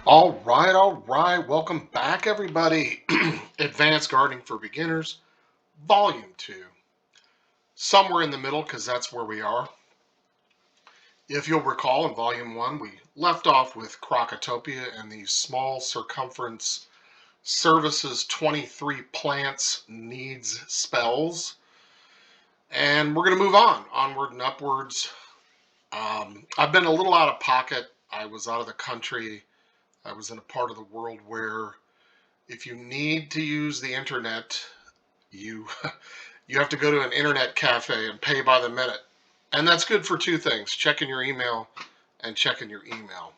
All right. Welcome back, everybody. Advanced Gardening for Beginners, Volume 2. Somewhere in the middle, because that's where we are. If you'll recall, in Volume 1, we left off with Crocotopia and the small circumference services 23 plants needs spells. And we're going to move on, onward and upwards. I've been a little out of pocket. I was out of the country. I was in a part of the world where if you need to use the internet, you you have to go to an internet cafe and pay by the minute. And that's good for two things, checking your email and checking your email.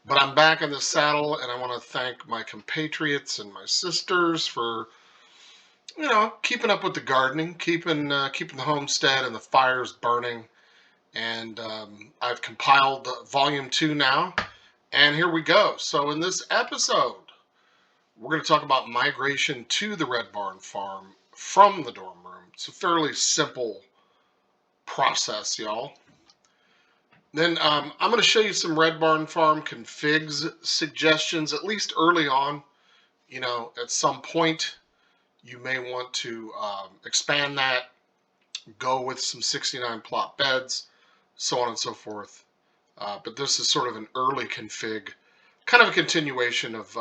But I'm back in the saddle, and I want to thank my compatriots and my sisters for, keeping up with the gardening, keeping the homestead and the fires burning. And I've compiled volume 2 now, and here we go. So in this episode, we're going to talk about migration to the Red Barn Farm from the dorm room. It's a fairly simple process, y'all. Then I'm going to show you some Red Barn Farm configs suggestions, at least early on. At some point, you may want to expand that, go with some 69 plot beds, so on and so forth. But this is sort of an early config, kind of a continuation of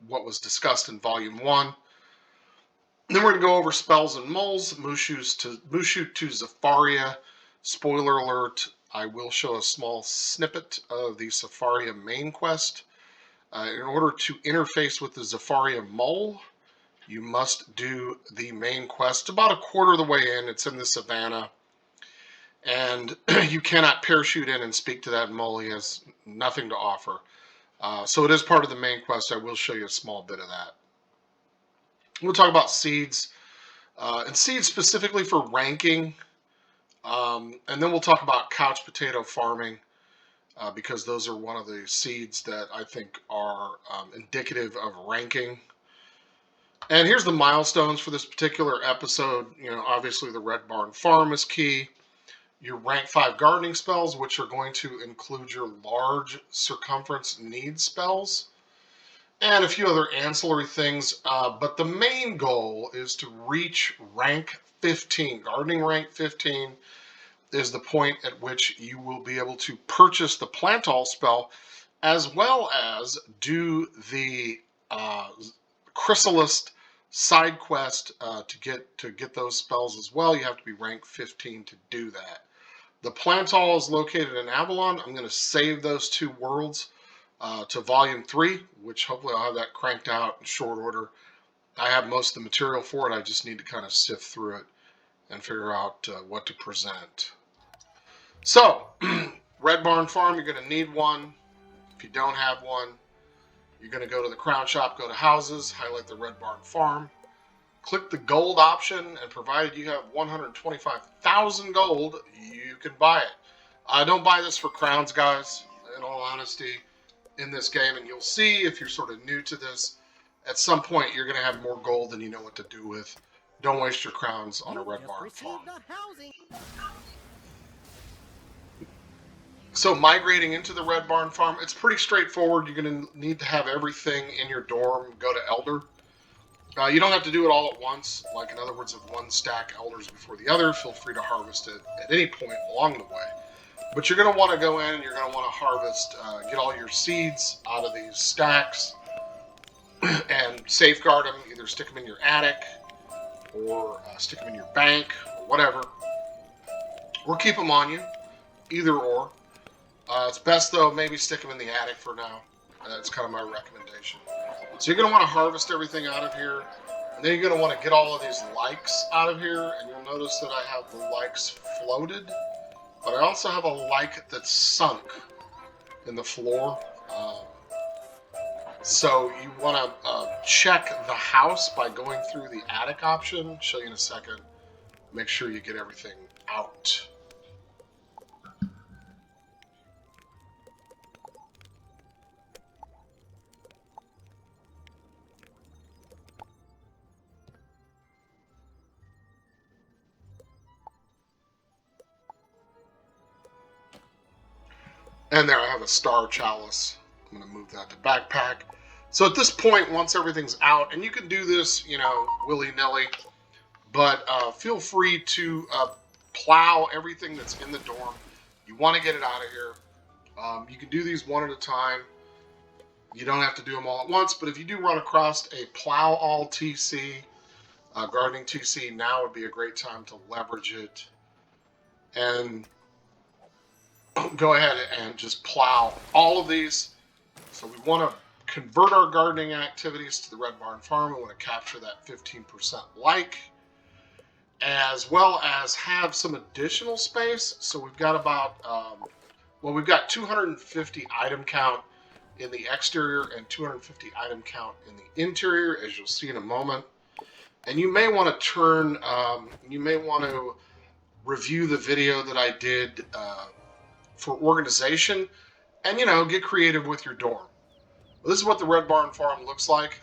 what was discussed in Volume 1. Then we're going to go over spells and moles, Mooshu to Zafaria. Spoiler alert, I will show a small snippet of the Zafaria main quest. In order to interface with the Zafaria mole, you must do the main quest about a quarter of the way in. It's in the savannah. And you cannot parachute in and speak to that mole. He has nothing to offer. So it is part of the main quest. I will show you a small bit of that. We'll talk about seeds, and seeds specifically for ranking. And then we'll talk about couch potato farming, because those are one of the seeds that I think are indicative of ranking. And here's the milestones for this particular episode. Obviously the Red Barn Farm is key. Your rank 5 gardening spells, which are going to include your large circumference need spells, and a few other ancillary things. But the main goal is to reach rank 15. Gardening rank 15 is the point at which you will be able to purchase the plant all spell, as well as do the chrysalis side quest to get those spells as well. You have to be rank 15 to do that. The plant all is located in Avalon. I'm going to save those two worlds to Volume 3, which hopefully I'll have that cranked out in short order. I have most of the material for it. I just need to kind of sift through it and figure out what to present. So, Red Barn Farm, you're going to need one. If you don't have one, you're going to go to the Crown Shop, go to Houses, highlight the Red Barn Farm, click the gold option, and provided you have 125,000 gold, you can buy it. Don't buy this for crowns, guys, in all honesty, in this game. And you'll see, if you're sort of new to this, at some point you're going to have more gold than you know what to do with. Don't waste your crowns on a Red Barn Farm. So migrating into the Red Barn Farm, it's pretty straightforward. You're going to need to have everything in your dorm go to Elder. You don't have to do it all at once. Like, in other words, if one stack elders before the other, feel free to harvest it at any point along the way. But you're going to want to go in and you're going to want to harvest, get all your seeds out of these stacks and safeguard them. Either stick them in your attic or stick them in your bank or whatever. Or keep them on you. Either or. It's best, though, maybe stick them in the attic for now. That's kind of my recommendation. So you're going to want to harvest everything out of here. And then you're going to want to get all of these likes out of here. And you'll notice that I have the likes floated. But I also have a like that's sunk in the floor. So you want to check the house by going through the attic option. I'll show you in a second. Make sure you get everything out. And there I have a star chalice I'm going to move that to backpack. So at this point, once everything's out, and you can do this, you know, willy-nilly, but feel free to plow everything that's in the dorm. You want to get it out of here. You can do these one at a time. You don't have to do them all at once, but if you do run across a plow all TC, gardening TC, now would be a great time to leverage it and go ahead and just plow all of these. So we want to convert our gardening activities to the Red Barn Farm. We want to capture that 15% like, as well as have some additional space. So we've got about, well, we've got 250 item count in the exterior and 250 item count in the interior, as you'll see in a moment. And you may want to turn, you may want to review the video that I did for organization and, you know, get creative with your dorm. Well, this is what the Red Barn Farm looks like.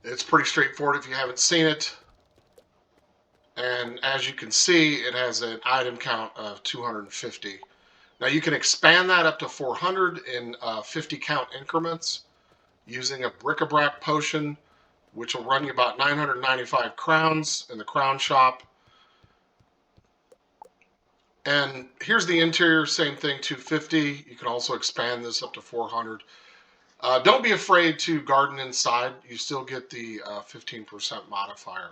It's pretty straightforward if you haven't seen it. And as you can see, it has an item count of 250. Now you can expand that up to 400 in 50 count increments using a bric-a-brac potion, which will run you about 995 crowns in the crown shop. And here's the interior, same thing, 250. You can also expand this up to 400. Don't be afraid to garden inside. You still get the 15% modifier.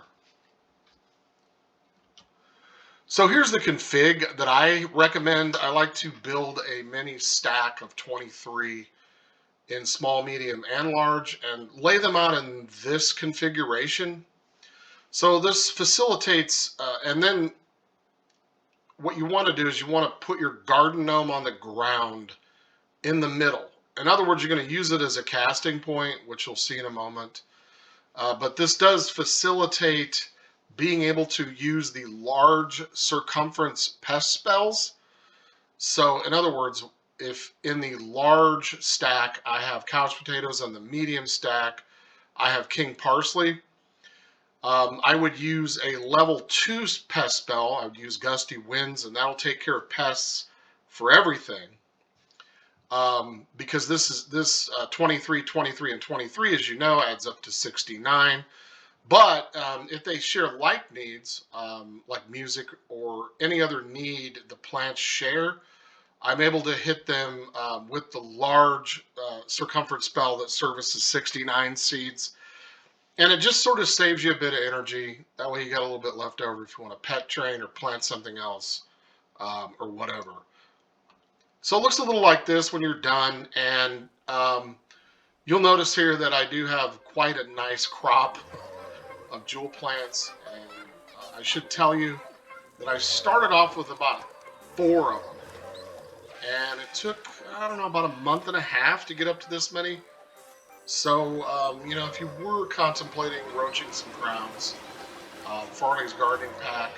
So here's the config that I recommend. I like to build a mini stack of 23 in small, medium, and large and lay them out in this configuration. So this facilitates, and then what you want to do is you want to put your garden gnome on the ground in the middle. In other words, you're going to use it as a casting point, which you'll see in a moment. But this does facilitate being able to use the large circumference pest spells. So in other words, if in the large stack I have couch potatoes, and the medium stack I have king parsley, I would use a level 2 pest spell. I would use gusty winds, and that'll take care of pests for everything. Because this 23, 23, and 23, as you know, adds up to 69. But if they share like needs, like music or any other need the plants share, I'm able to hit them with the large circumference spell that services 69 seeds. And it just sort of saves you a bit of energy. That way you got a little bit left over if you want to pet train or plant something else or whatever. So it looks a little like this when you're done. And you'll notice here that I do have quite a nice crop of jewel plants, and I should tell you that I started off with about 4 of them, and it took, I don't know, about a month and a half to get up to this many. So you know, if you were contemplating roaching some crowns, Farley's gardening pack,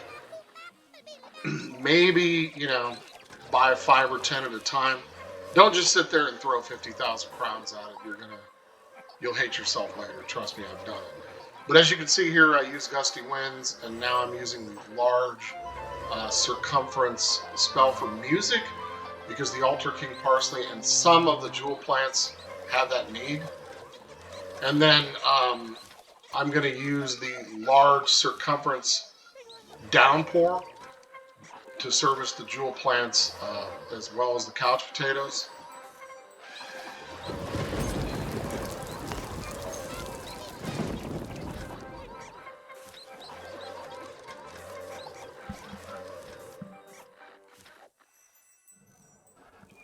maybe, you know, buy 5 or 10 at a time. Don't just sit there and throw 50,000 crowns at it. You'll hate yourself later. Trust me, I've done it. But as you can see here, I use gusty winds, and now I'm using the large circumference spell for music, because the altar king parsley and some of the jewel plants have that need. And then I'm going to use the large circumference downpour to service the jewel plants as well as the couch potatoes.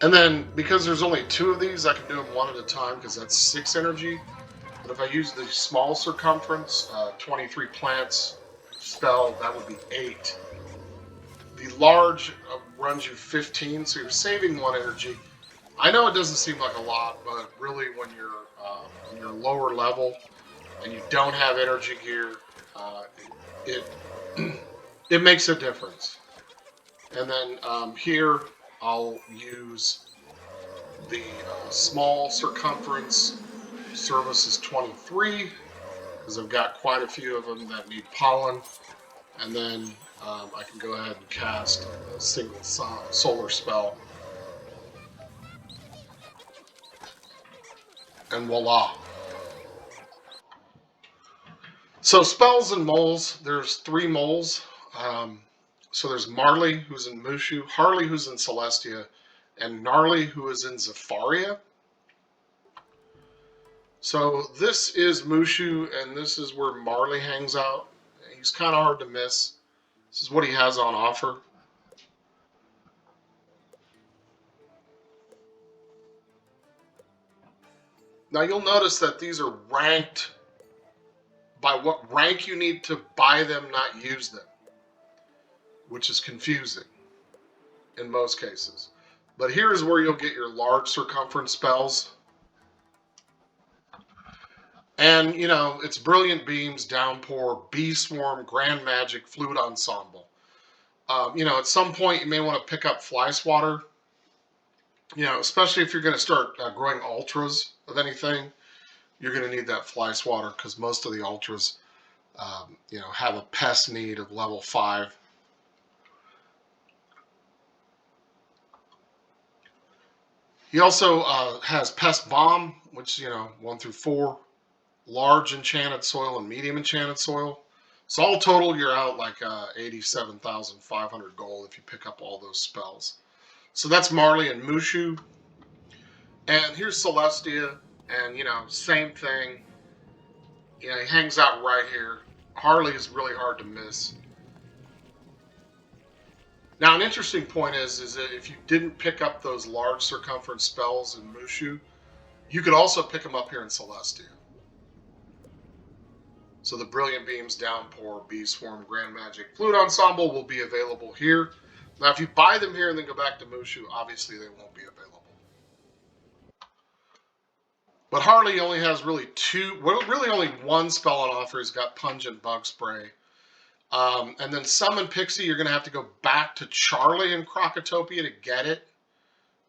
And then, because there's only 2 of these, I can do them one at a time because that's 6 energy. But if I use the small circumference, 23 plants spell, that would be 8. The large runs you 15, so you're saving 1 energy. I know it doesn't seem like a lot, but really when you're lower level and you don't have energy gear, it makes a difference. And then here I'll use the small circumference services 23, because I've got quite a few of them that need pollen. And then I can go ahead and cast a single solar spell. And voila. So spells and moles, there's 3 moles. So there's Marley, who's in Mooshu, Harley, who's in Celestia, and Gnarly, who is in Zafaria. So this is Mooshu, and this is where Marley hangs out. He's kind of hard to miss. This is what he has on offer. Now you'll notice that these are ranked by what rank you need to buy them, not use them, which is confusing in most cases. But here is where you'll get your large circumference spells. And, you know, it's Brilliant Beams, Downpour, Bee Swarm, Grand Magic, Fluid Ensemble. You know, at some point you may want to pick up Fly Swatter. You know, especially if you're going to start growing ultras of anything, you're going to need that Fly Swatter because most of the ultras, you know, have a pest need of level 5. He also has Pest Bomb, which, you know, 1 through 4. Large Enchanted Soil and Medium Enchanted Soil. So all total, you're out like 87,500 gold if you pick up all those spells. So that's Marley and Mooshu. And here's Celestia, and, you know, same thing. You know, he hangs out right here. Harley is really hard to miss. Now, an interesting point is that if you didn't pick up those large circumference spells in Mooshu, you could also pick them up here in Celestia. So the Brilliant Beams, Downpour, Bee Swarm, Grand Magic, Fluid Ensemble will be available here. Now, if you buy them here and then go back to Mooshu, obviously they won't be available. But Harley only has really only 1 spell on offer. He's got Pungent Bug Spray. And then Summon Pixie, you're going to have to go back to Charlie in Crocotopia to get it.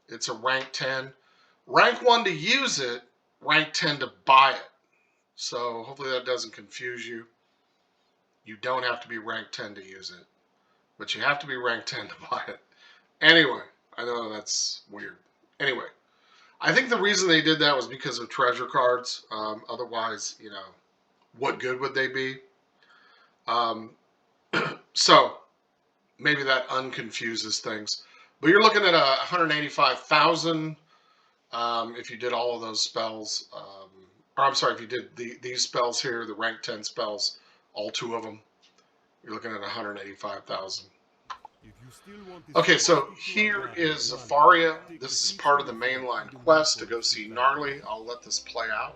It's a rank 10. Rank 1 to use it, rank 10 to buy it. So hopefully that doesn't confuse you. You don't have to be rank 10 to use it, but you have to be rank 10 to buy it. Anyway, I know that's weird. Anyway, I think the reason they did that was because of treasure cards. Otherwise, you know, what good would they be? So maybe that unconfuses things. But you're looking at 185,000 if you did all of those spells. Or I'm sorry, if you did these spells here, the rank 10 spells, all 2 of them, you're looking at 185,000. Okay, so here is Zafaria. This is part of the mainline quest to go see Gnarly. I'll let this play out.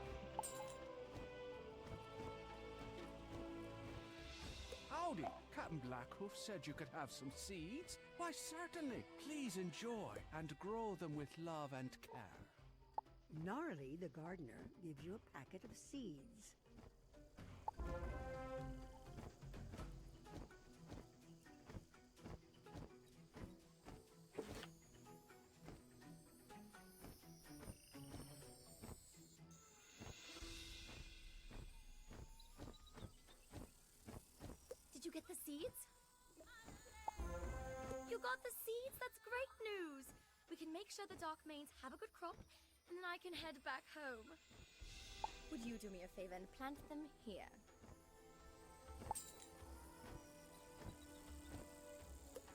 Howdy, Captain Blackhoof said you could have some seeds. Why, certainly. Please enjoy and grow them with love and care. Gnarly, the gardener, gives you a packet of seeds. Did you get the seeds? You got the seeds? That's great news! We can make sure the Dark Mains have a good crop, and then I can head back home. Would you do me a favor and plant them here?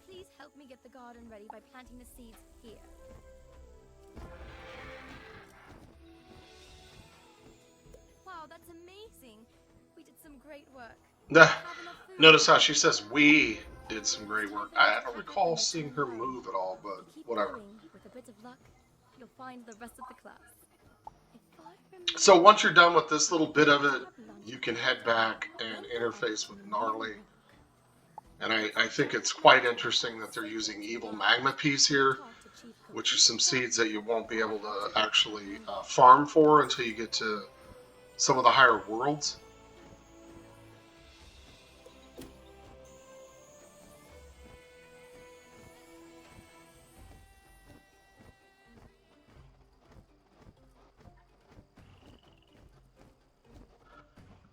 Please help me get the garden ready by planting the seeds here. Wow, that's amazing! We did some great work. Notice how she says we did some great work. I don't recall seeing her move at all, but whatever. With a bit of luck, you'll find the rest of the class. So once you're done with this little bit of it, you can head back and interface with Gnarly. And I think it's quite interesting that they're using Evil Magma Piece here, which are some seeds that you won't be able to actually farm for until you get to some of the higher worlds.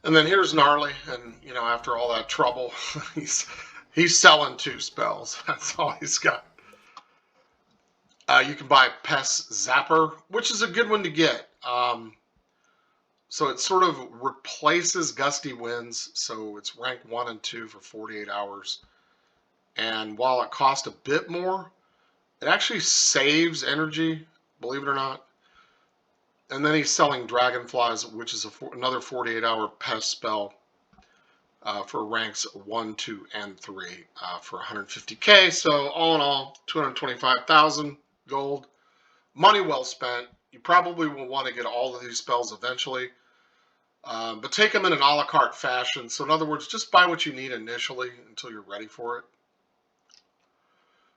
And then here's Gnarly, and you know, after all that trouble, he's selling 2 spells. That's all he's got. You can buy Pest Zapper, which is a good one to get. So it sort of replaces gusty winds. So it's rank 1 and 2 for 48 hours. And while it costs a bit more, it actually saves energy, believe it or not. And then he's selling dragonflies, which is another 48-hour pest spell for ranks 1, 2, and 3 for 150k. So all in all, 225,000 gold. Money well spent. You probably will want to get all of these spells eventually. But take them in an a la carte fashion. So in other words, just buy what you need initially until you're ready for it.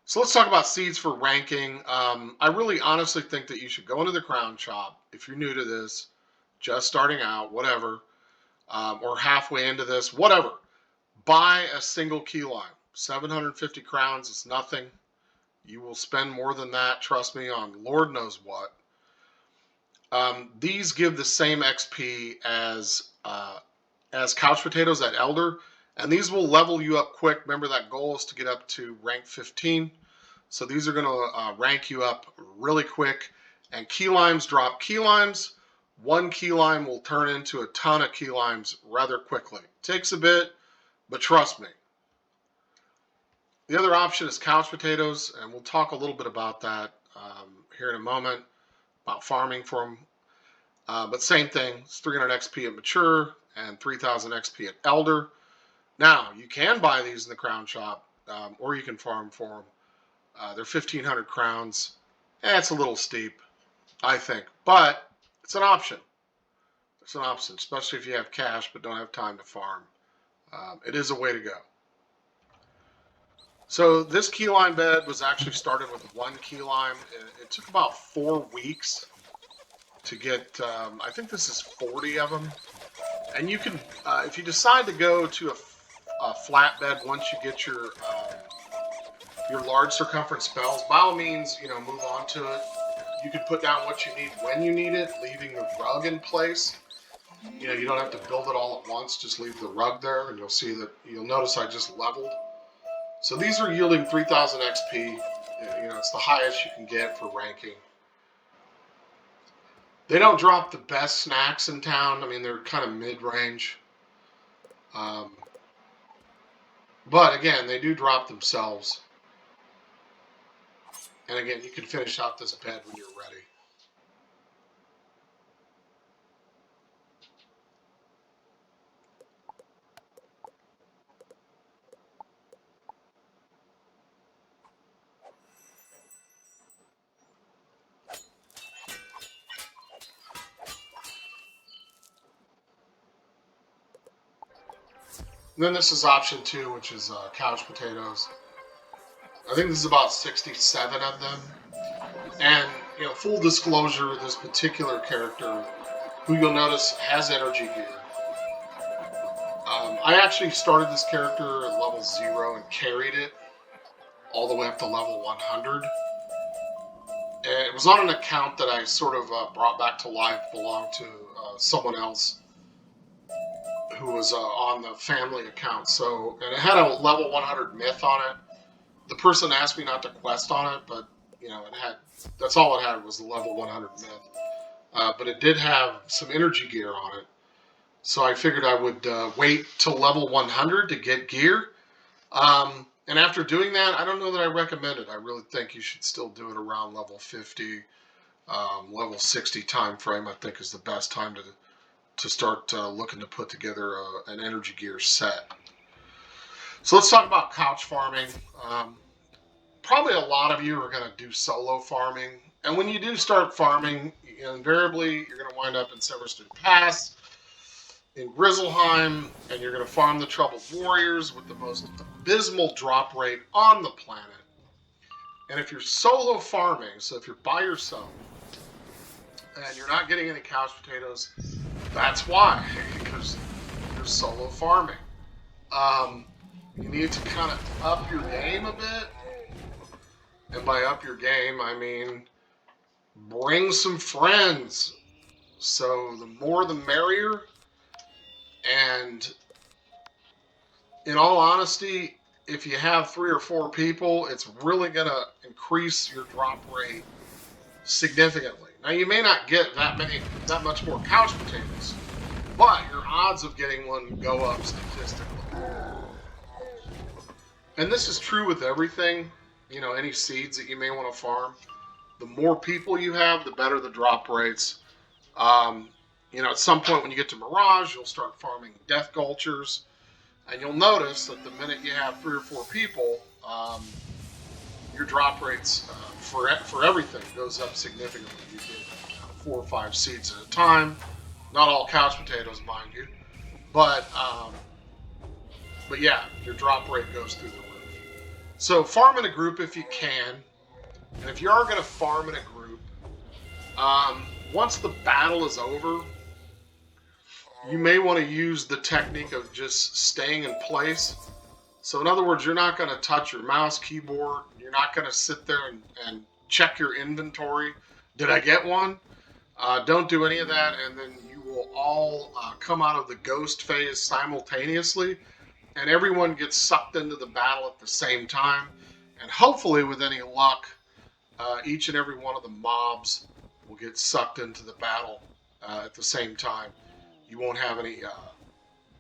So let's talk about seeds for ranking. I really honestly think that you should go into the crown shop if you're new to this, just starting out, whatever, or halfway into this, whatever. Buy a single key line. 750 crowns is nothing. You will spend more than that, trust me, on Lord knows what. These give the same XP as couch potatoes at Elder, and these will level you up quick. Remember that goal is to get up to rank 15. So these are going to rank you up really quick. And key limes drop key limes. One key lime will turn into a ton of key limes rather quickly. Takes a bit, but trust me. The other option is couch potatoes, and we'll talk a little bit about that here in a moment, about farming for them. But same thing, it's 300 XP at mature and 3000 XP at elder. Now, you can buy these in the crown shop, or you can farm for them. They're 1,500 crowns. It's a little steep, I think, but it's an option. It's an option, especially if you have cash but don't have time to farm. It is a way to go. So this key lime bed was actually started with one key lime. It took about 4 weeks to get, I think this is 40 of them. And you can, if you decide to go to a flat bed once you get your large circumference spells, by all means, move on to it. You can put down what you need when you need it, leaving the rug in place. You don't have to build it all at once, just leave the rug there, and you'll notice I just leveled. So these are yielding 3000 XP. It's the highest you can get for ranking. They don't drop the best snacks in town. I mean, they're kind of mid-range. But again, they do drop themselves. And again, you can finish out this bed when you're ready. And then this is option 2, which is couch potatoes. I think this is about 67 of them. And, full disclosure, this particular character, who you'll notice has energy gear. I actually started this character at level 0 and carried it all the way up to level 100. And it was on an account that I sort of brought back to life, belonged to someone else who was on the family account. So, and it had a level 100 myth on it. The person asked me not to quest on it, but that's all it had was the level 100 myth. But it did have some energy gear on it. So I figured I would wait till level 100 to get gear. And after doing that, I don't know that I recommend it. I really think you should still do it around level 50, level 60 time frame. I think is the best time to start looking to put together an energy gear set. So let's talk about couch farming. Probably a lot of you are going to do solo farming. And when you do start farming, invariably you're going to wind up in Severstood Pass, in Grizzleheim, and you're going to farm the Troubled Warriors with the most abysmal drop rate on the planet. And if you're solo farming, so if you're by yourself, and you're not getting any couch potatoes, that's why, because you're solo farming. You need to kind of up your game a bit. And by up your game, I mean bring some friends. So the more the merrier. And in all honesty, if you have 3 or 4 people, it's really going to increase your drop rate significantly. Now, you may not get that much more couch potatoes, but your odds of getting one go up statistically. And this is true with everything, any seeds that you may want to farm. The more people you have, the better the drop rates. Um, at some point when you get to Mirage, you'll start farming Death Gulchers, and you'll notice that the minute you have 3 or 4 people, your drop rates for everything goes up significantly. You get 4 or 5 seeds at a time. Not all couch potatoes, mind you, but yeah, your drop rate goes through the roof. So farm in a group if you can, and if you are going to farm in a group, once the battle is over, you may want to use the technique of just staying in place. So in other words, you're not going to touch your mouse, keyboard. You're not going to sit there and check your inventory. Did I get one? Don't do any of that, and then you will all come out of the ghost phase simultaneously, and everyone gets sucked into the battle at the same time. And hopefully, with any luck, each and every one of the mobs will get sucked into the battle at the same time. You won't have any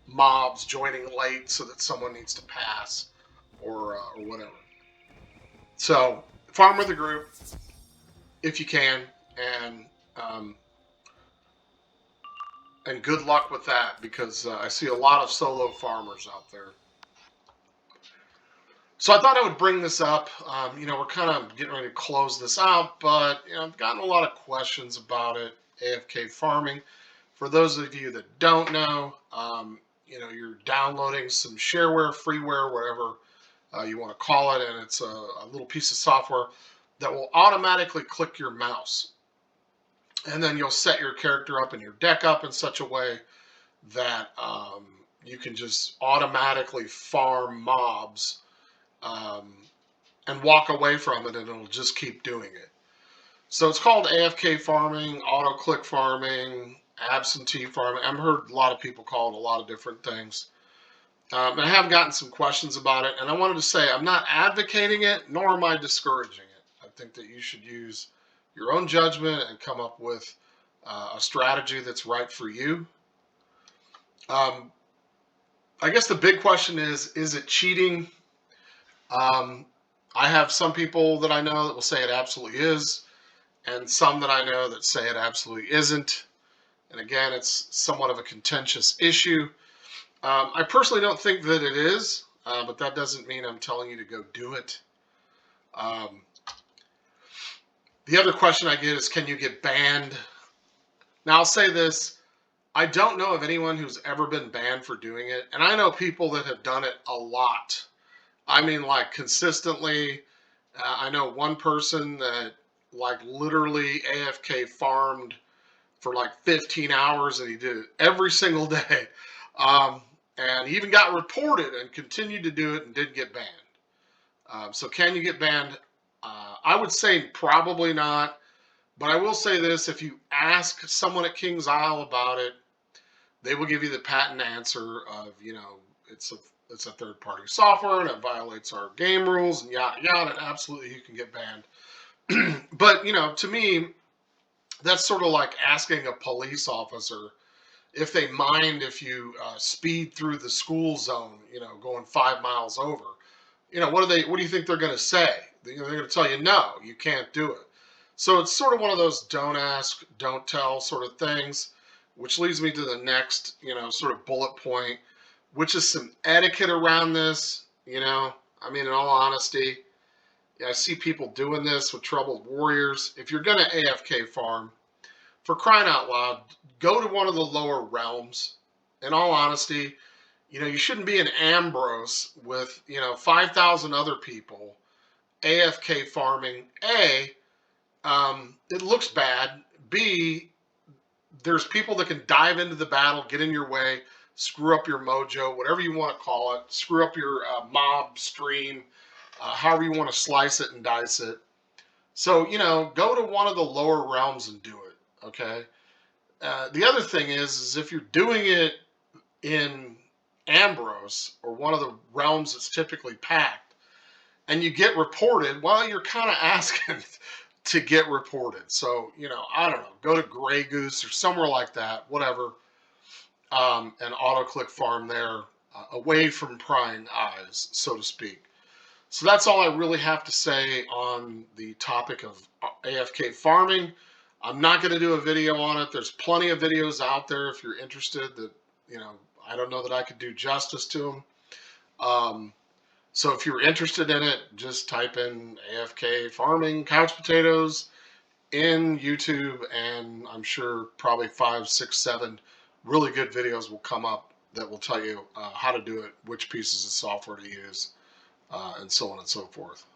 mobs joining late so that someone needs to pass or whatever. So farm with the group if you can, and good luck with that, because I see a lot of solo farmers out there. So I thought I would bring this up. We're kind of getting ready to close this out, but I've gotten a lot of questions about it, AFK farming. For those of you that don't know, you're downloading some shareware, freeware, whatever you want to call it, and it's a little piece of software that will automatically click your mouse. And then you'll set your character up and your deck up in such a way that you can just automatically farm mobs and walk away from it, and it'll just keep doing it. So it's called AFK farming, auto-click farming, absentee farming. I've heard a lot of people call it a lot of different things. And I have gotten some questions about it, and I wanted to say I'm not advocating it, nor am I discouraging it. I think that you should use your own judgment and come up with a strategy that's right for you. I guess the big question is it cheating? I have some people that I know that will say it absolutely is, and some that I know that say it absolutely isn't. And again, it's somewhat of a contentious issue. I personally don't think that it is, but that doesn't mean I'm telling you to go do it. The other question I get is, can you get banned? Now, I'll say this. I don't know of anyone who's ever been banned for doing it, and I know people that have done it a lot. I mean, like, consistently. I know one person that, like, literally AFK farmed for like 15 hours, and he did it every single day. And he even got reported and continued to do it and didn't get banned. So can you get banned? I would say probably not. But I will say this: if you ask someone at King's Isle about it, they will give you the patent answer of, it's a third-party software and it violates our game rules and yada yada. And absolutely, you can get banned. But to me, that's sort of like asking a police officer if they mind if you speed through the school zone, going 5 miles over. What do you think they're going to say? They're going to tell you, no, you can't do it. So it's sort of one of those don't ask, don't tell sort of things, which leads me to the next, sort of bullet point, which is some etiquette around this. In all honesty, I see people doing this with Troubled Warriors. If you're going to AFK farm, for crying out loud, go to one of the lower realms. In all honesty, you shouldn't be in Ambrose with, 5,000 other people AFK farming. A, it looks bad. B, there's people that can dive into the battle, get in your way, screw up your mojo, whatever you want to call it, screw up your mob stream, however you want to slice it and dice it. So, go to one of the lower realms and do it, okay? The other thing is if you're doing it in Ambrose, or one of the realms that's typically packed, and you get reported, well, you're kind of asking to get reported. So, I don't know, go to Grey Goose or somewhere like that, whatever. and auto-click farm there, away from prying eyes, so to speak. So that's all I really have to say on the topic of AFK farming. I'm not going to do a video on it. There's plenty of videos out there if you're interested that, I don't know that I could do justice to them. So if you're interested in it, just type in AFK farming couch potatoes in YouTube, and I'm sure probably 5, 6, 7 really good videos will come up that will tell you how to do it, which pieces of software to use, and so on and so forth.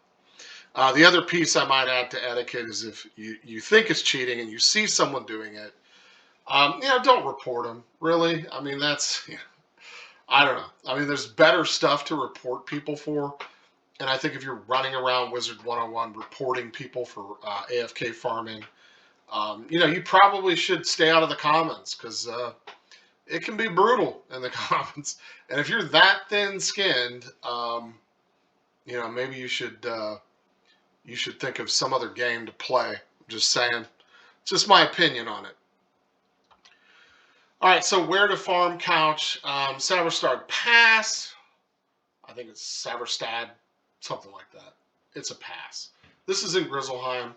The other piece I might add to etiquette is if you think it's cheating and you see someone doing it, don't report them, really. I mean, that's, I don't know. I mean, there's better stuff to report people for. And I think if you're running around Wizard101 reporting people for AFK farming, you probably should stay out of the comments, because it can be brutal in the comments. And if you're that thin-skinned, maybe you should think of some other game to play. I'm just saying. It's just my opinion on it. All right, so where to farm couch? Saverstad Pass. I think it's Saverstad, something like that. It's a pass. This is in Grizzleheim,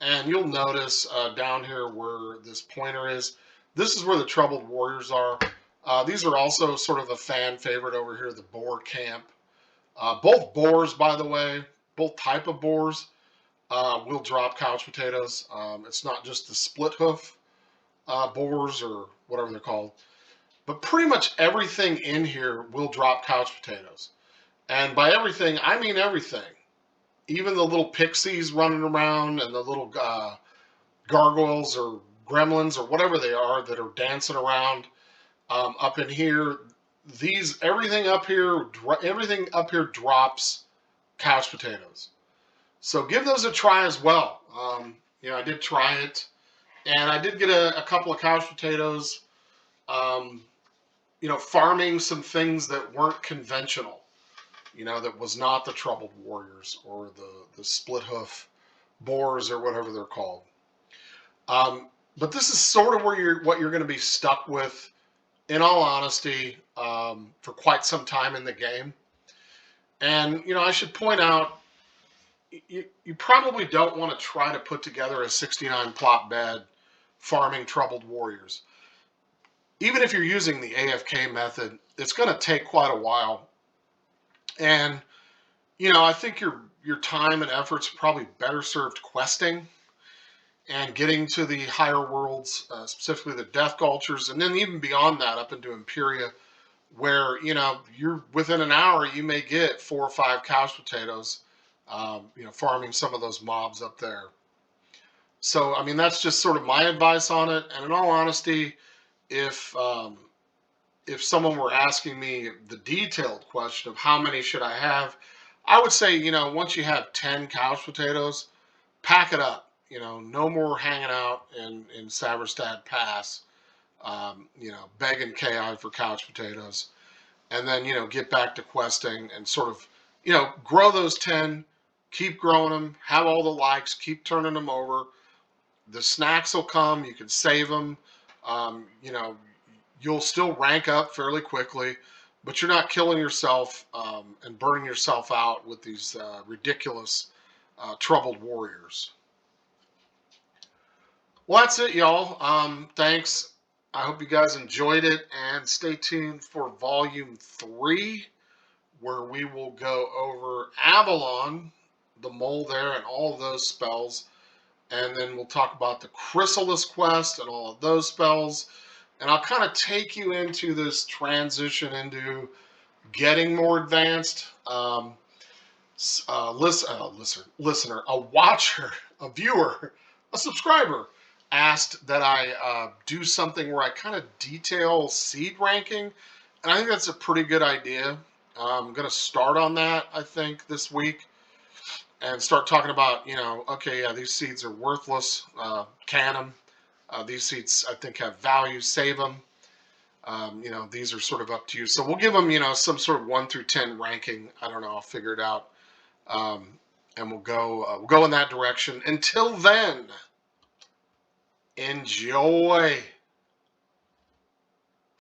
and you'll notice down here where this pointer is, this is where the Troubled Warriors are. These are also sort of a fan favorite over here, the boar camp. Both boars, by the way, both type of boars will drop couch potatoes. It's not just the split hoof boars or whatever they're called, but pretty much everything in here will drop couch potatoes. And by everything, I mean everything. Even the little pixies running around and the little gargoyles or gremlins or whatever they are that are dancing around up in here. Everything up here drops couch potatoes. So give those a try as well. I did try it, and I did get a couple of couch potatoes. Farming some things that weren't conventional. That was not the Troubled Warriors or the split hoof boars or whatever they're called. But this is sort of what you're going to be stuck with, in all honesty, for quite some time in the game. And, I should point out, you probably don't want to try to put together a 69 plot bed farming Troubled Warriors. Even if you're using the AFK method, it's going to take quite a while. And, I think your time and efforts are probably better served questing and getting to the higher worlds, specifically the Death Cultures, and then even beyond that up into Imperia, where, you're within an hour, you may get 4 or 5 couch potatoes, farming some of those mobs up there. So, I mean, that's just sort of my advice on it. And in all honesty, if someone were asking me the detailed question of how many should I have, I would say, once you have 10 couch potatoes, pack it up. No more hanging out in Saverstad Pass, begging KI for couch potatoes. And then, get back to questing and sort of, grow those 10, keep growing them, have all the likes, keep turning them over. The snacks will come, you can save them. You'll still rank up fairly quickly, but you're not killing yourself and burning yourself out with these ridiculous Troubled Warriors. Well, that's it, y'all. Thanks. I hope you guys enjoyed it, and stay tuned for Volume 3, where we will go over Avalon, the mole there, and all of those spells. And then we'll talk about the Chrysalis quest and all of those spells. And I'll kind of take you into this transition into getting more advanced. Listener, a watcher, a viewer, a subscriber asked that I do something where I kind of detail seed ranking. And I think that's a pretty good idea. I'm going to start on that, I think, this week. And start talking about, okay, yeah, these seeds are worthless. Can them. These seeds, I think, have value. Save them. These are sort of up to you. So we'll give them, some sort of 1 through 10 ranking. I don't know. I'll figure it out. And we'll go in that direction. Until then, enjoy.